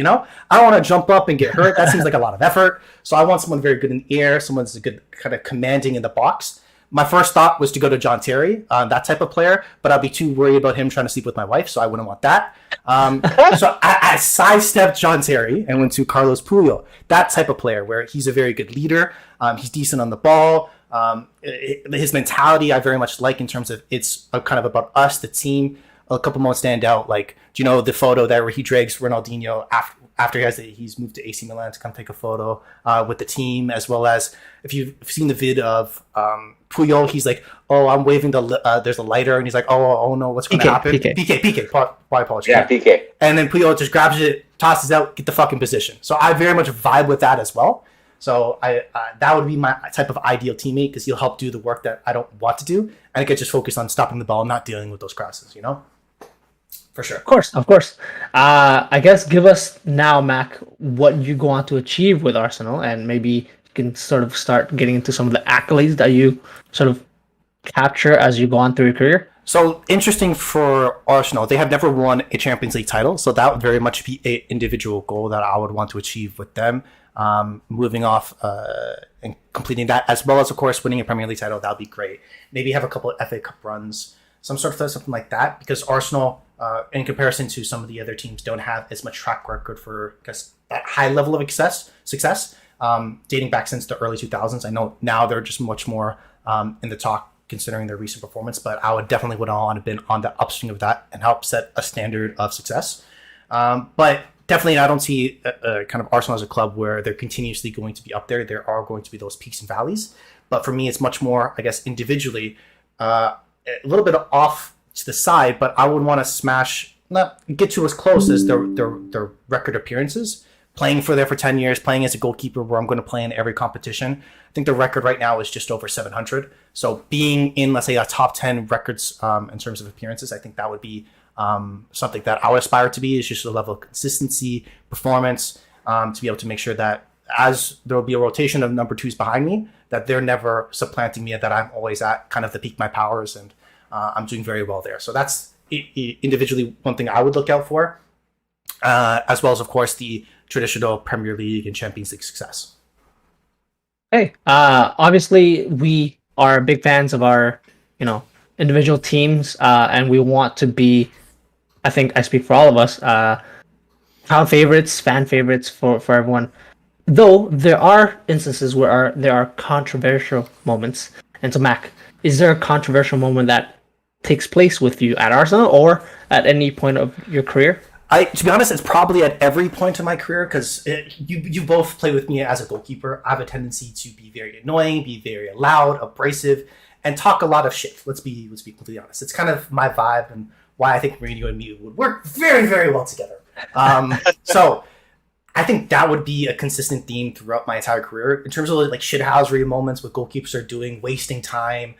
I don't want to jump up and get hurt. That seems like a lot of effort. So I want someone very good in the air, someone who's good kind of commanding in the box. My first thought was to go to John Terry, that type of player, but I'd be too worried about him trying to sleep with my wife, so I wouldn't want that. So I sidestepped John Terry and went to Carlos Puyol, that type of player where he's a very good leader. He's decent on the ball. His mentality I very much like in terms of it's kind of about us, the team. A couple moments stand out, like, do you know the photo there where he drags Ronaldinho after he's moved to AC Milan to come take a photo with the team, as well as if you've seen the vid of Puyol, he's like, oh, I'm waving there's a lighter, and he's like, oh no, what's going to happen? PK. My apologies. Yeah, PK. And then Puyol just grabs it, tosses out, get the fucking position. So I very much vibe with that as well. So that would be my type of ideal teammate, because he'll help do the work that I don't want to do, and I could just focus on stopping the ball, not dealing with those crosses, For sure. Of course. I guess give us now, Mac, what you go on to achieve with Arsenal, and maybe you can sort of start getting into some of the accolades that you sort of capture as you go on through your career. So interesting for Arsenal, they have never won a Champions League title, so that would very much be an individual goal that I would want to achieve with them. Moving off and completing that, as well as, of course, winning a Premier League title, that would be great. Maybe have a couple of FA Cup runs, something like that, because Arsenal, in comparison to some of the other teams, don't have as much track record for, I guess, that high level of success, dating back since the early 2000s. I know now they're just much more in the talk considering their recent performance, but I would definitely want to have been on the upswing of that and help set a standard of success. But definitely, I don't see kind of Arsenal as a club where they're continuously going to be up there. There are going to be those peaks and valleys. But for me, it's much more, I guess, individually, a little bit off to the side, but I would want to not get to as close as their record appearances. Playing for 10 years, playing as a goalkeeper where I'm going to play in every competition. I think the record right now is just over 700. So being in, let's say, a top 10 records in terms of appearances, I think that would be something that I would aspire to be, is just a level of consistency, performance, to be able to make sure that as there will be a rotation of number twos behind me, that they're never supplanting me, and that I'm always at kind of the peak of my powers, and I'm doing very well there. So that's individually one thing I would look out for, as well as, of course, the traditional Premier League and Champions League success. Hey, obviously we are big fans of our, individual teams, and we want to be, I think I speak for all of us, fan favorites for everyone. Though there are instances where there are controversial moments. And so, Mac, is there a controversial moment that takes place with you at Arsenal or at any point of your career? To be honest, it's probably at every point in my career, because you both play with me as a goalkeeper. I have a tendency to be very annoying, be very loud, abrasive, and talk a lot of shit. Let's be completely honest. It's kind of my vibe and why I think Mourinho and me would work very, very well together. So I think that would be a consistent theme throughout my entire career in terms of like shithousery moments what goalkeepers are doing, wasting time.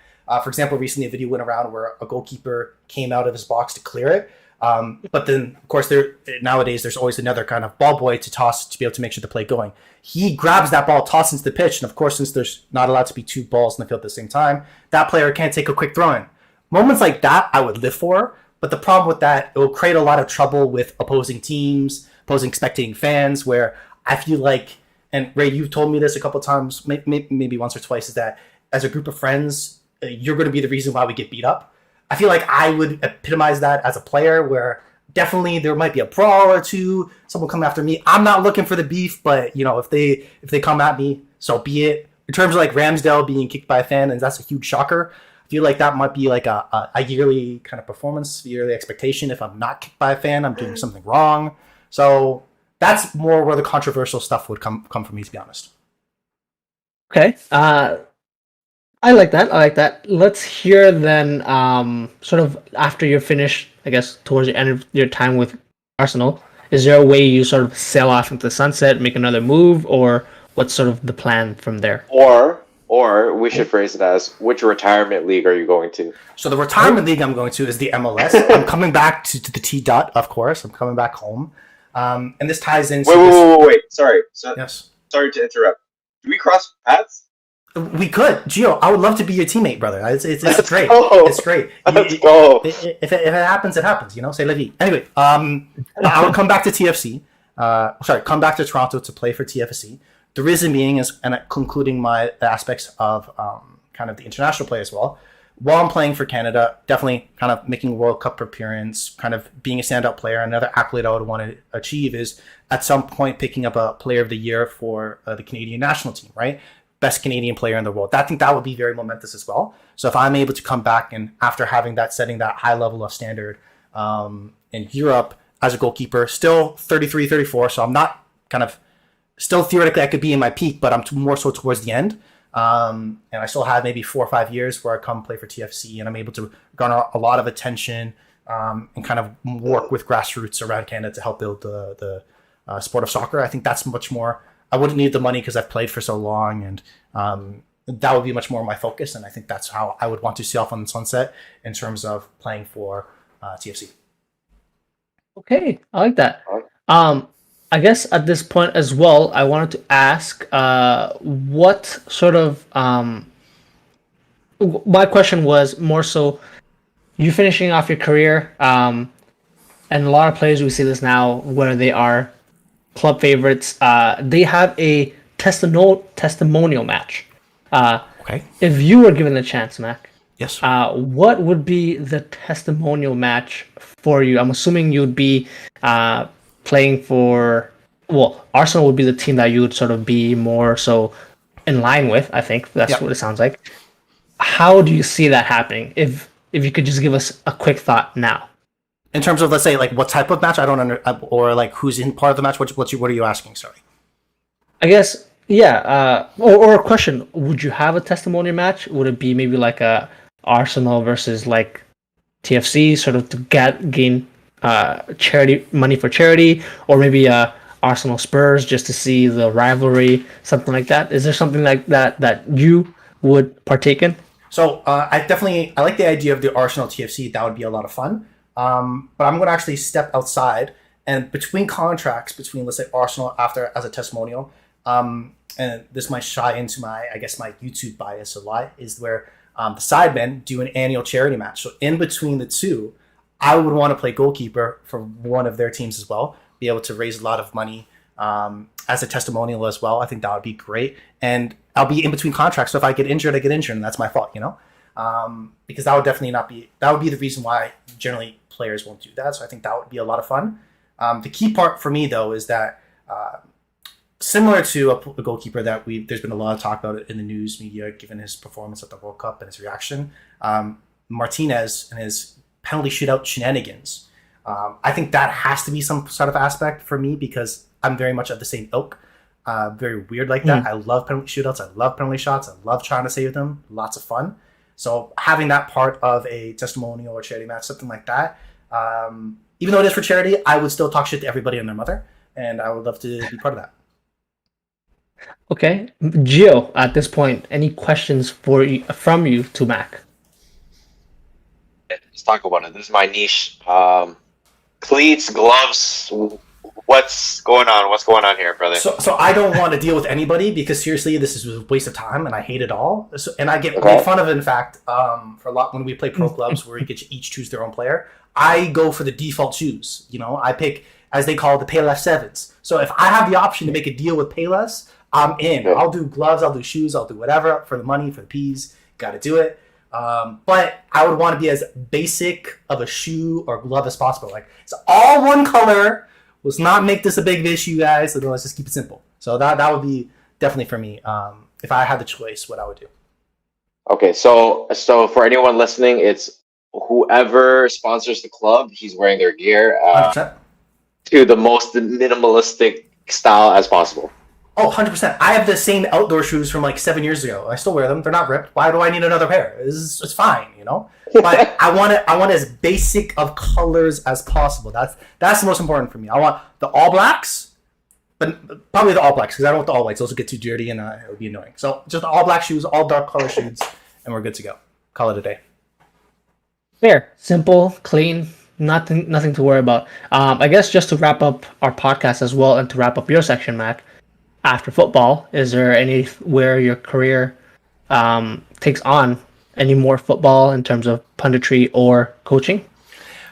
For example, recently a video went around where a goalkeeper came out of his box to clear it. But then, of course, nowadays there's always another kind of ball boy to toss to be able to make sure the play going. He grabs that ball, tosses into the pitch, and of course, since there's not allowed to be two balls in the field at the same time, that player can't take a quick throw-in. Moments like that I would live for, but the problem with that, it will create a lot of trouble with opposing teams, opposing spectating fans, where I feel like, and Ray, you've told me this a couple of times, maybe once or twice, is that as a group of friends, you're going to be the reason why we get beat up. I feel like I would epitomize that as a player where definitely there might be a brawl or two, someone come after me. I'm not looking for the beef, but if they come at me, so be it. In terms of like Ramsdale being kicked by a fan, and that's a huge shocker. I feel like that might be like a yearly kind of performance, yearly expectation. If I'm not kicked by a fan, I'm doing something wrong. So that's more where the controversial stuff would come from me, to be honest. Okay. I like that. Let's hear then, sort of after you're finished, I guess, towards the end of your time with Arsenal, is there a way you sort of sail off into the sunset, make another move, or what's sort of the plan from there? Or we should phrase it as, which retirement league are you going to? So the retirement league I'm going to is the MLS. I'm coming back to the T dot, of course. I'm coming back home. And this ties into... Wait. Sorry. Yes. Sorry to interrupt. Do we cross paths? We could. Gio, I would love to be your teamate, brother. It's great. Go. It's great. Let's go. If it happens, it happens. Say la vie. Anyway, I would come back to TFC. Come back to Toronto to play for TFC. The reason being is, and concluding my aspects of kind of the international play as well. While I'm playing for Canada, definitely kind of making a World Cup appearance, kind of being a standout player. Another accolade I would want to achieve is at some point picking up a Player of the Year for the Canadian national team, right? Best Canadian player in the world. I think that would be very momentous as well. So if I'm able to come back and after setting that high level of standard in Europe as a goalkeeper, still 33, 34, so I'm not kind of, still theoretically I could be in my peak, but I'm more so towards the end. And I still have maybe 4 or 5 years where I come play for TFC and I'm able to garner a lot of attention and kind of work with grassroots around Canada to help build the sport of soccer. I think that's much more... I wouldn't need the money because I've played for so long, and that would be much more my focus. And I think that's how I would want to see off on the sunset in terms of playing for TFC. Okay, I like that. I guess at this point as well, I wanted to ask what sort of... my question was more so you finishing off your career, and a lot of players, we see this now, where they are club favorites, they have a testimonial match. Okay. If you were given the chance, Mac, Yes. what would be the testimonial match for you? I'm assuming you'd be playing for... Well, Arsenal would be the team that you would sort of be more so in line with, I think. That's what it sounds like. How do you see that happening? If you could just give us a quick thought now. In terms of, let's say, like what type of match, I don't or like who's in part of the match. What are you asking? Sorry. I guess, yeah. Or a question: would you have a testimonial match? Would it be maybe like a Arsenal versus like TFC, sort of to gain charity money for charity, or maybe Arsenal Spurs just to see the rivalry, something like that? Is there something like that you would partake in? So I like the idea of the Arsenal TFC. That would be a lot of fun. But I'm going to actually step outside, and between contracts, between, let's say, Arsenal as a testimonial, and this might shy into my YouTube bias a lot, is where the sidemen do an annual charity match. So in between the two, I would want to play goalkeeper for one of their teams as well, be able to raise a lot of money as a testimonial as well. I think that would be great. And I'll be in between contracts, so if I get injured, I get injured, and that's my fault, because that would definitely that would be the reason why generally players won't do that. So I think that would be a lot of fun. The key part for me, though, is that similar to a goalkeeper that there's been a lot of talk about it in the news media, given his performance at the World Cup and his reaction, Martinez and his penalty shootout shenanigans. I think that has to be some sort of aspect for me because I'm very much of the same ilk. Very weird like that. I love penalty shootouts. I love penalty shots. I love trying to save them. Lots of fun. So having that part of a testimonial or charity match, something like that, even though it is for charity, I would still talk shit to everybody and their mother, and I would love to be part of that. Okay. Gio, at this point, any questions from you to Mac? Let's talk about it. This is my niche. Cleats, gloves. What's going on? What's going on here, brother? So I don't want to deal with anybody because seriously, this is a waste of time, and I hate it all. And I get made fun of, in fact, for a lot when we play pro clubs where you get to each choose their own player. I go for the default shoes. I pick, as they call it, the Payless 7s. So if I have the option to make a deal with Payless, I'm in. Yeah. I'll do gloves, I'll do shoes, I'll do whatever for the money, for the peas. Got to do it. But I would want to be as basic of a shoe or glove as possible. Like, it's all one color. Let's not make this a big issue, guys. So let's just keep it simple. So that would be definitely for me. If I had the choice, what I would do. Okay, so for anyone listening, it's whoever sponsors the club, he's wearing their gear 100%. to the most minimalistic style as possible. Oh, 100%. I have the same outdoor shoes from like 7 years ago. I still wear them. They're not ripped. Why do I need another pair? It's fine, you know? But I want as basic of colors as possible. That's the most important for me. I want the all blacks, but probably the all blacks, because I don't want the all whites. Those will get too dirty and it would be annoying. So just the all black shoes, all dark color shoes, and we're good to go. Call it a day. Fair, simple, clean, nothing to worry about. I guess just to wrap up our podcast as well, and to wrap up your section, Mac. After football, is there anywhere your career takes on any more football in terms of punditry or coaching?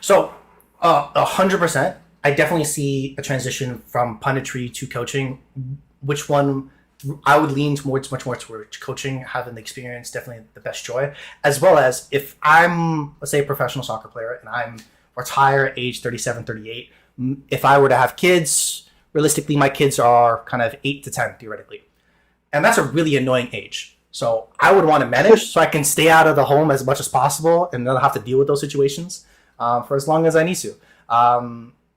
So, 100%. I definitely see a transition from punditry to coaching. Which one I would lean much more towards coaching, having the experience, definitely the best joy. As well as if I'm, let's say, a professional soccer player and I'm retired, age 37, 38, if I were to have kids, realistically, my kids are kind of 8 to 10, theoretically. And that's a really annoying age. So I would want to manage so I can stay out of the home as much as possible and not have to deal with those situations for as long as I need to.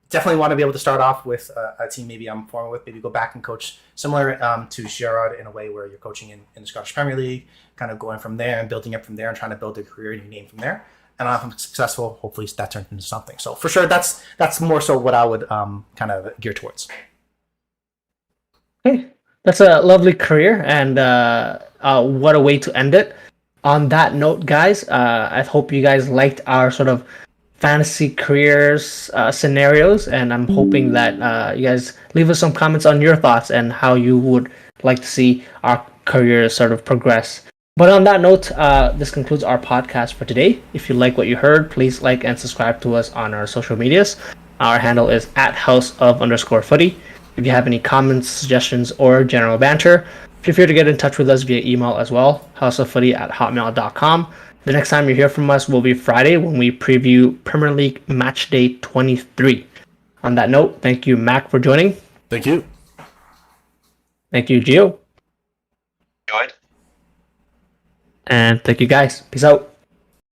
Definitely want to be able to start off with a team maybe I'm forming with, maybe go back and coach similar to Gerard in a way where you're coaching in the Scottish Premier League, kind of going from there and building up from there and trying to build a career and your name from there. And if I'm successful, hopefully that turns into something. So for sure, that's more so what I would kind of gear towards. Okay, that's a lovely career, and what a way to end it. On that note, guys, I hope you guys liked our sort of fantasy careers scenarios, and I'm hoping that you guys leave us some comments on your thoughts and how you would like to see our careers sort of progress. But on that note, this concludes our podcast for today. If you like what you heard, please like and subscribe to us on our social medias. Our handle is @house_of_footy. If you have any comments, suggestions, or general banter, feel free to get in touch with us via email as well, houseoffooty@hotmail.com. The next time you hear from us will be Friday when we preview Premier League Match Day 23. On that note, thank you, Mac, for joining. Thank you. Thank you, Gio. Enjoyed. And thank you, guys. Peace out.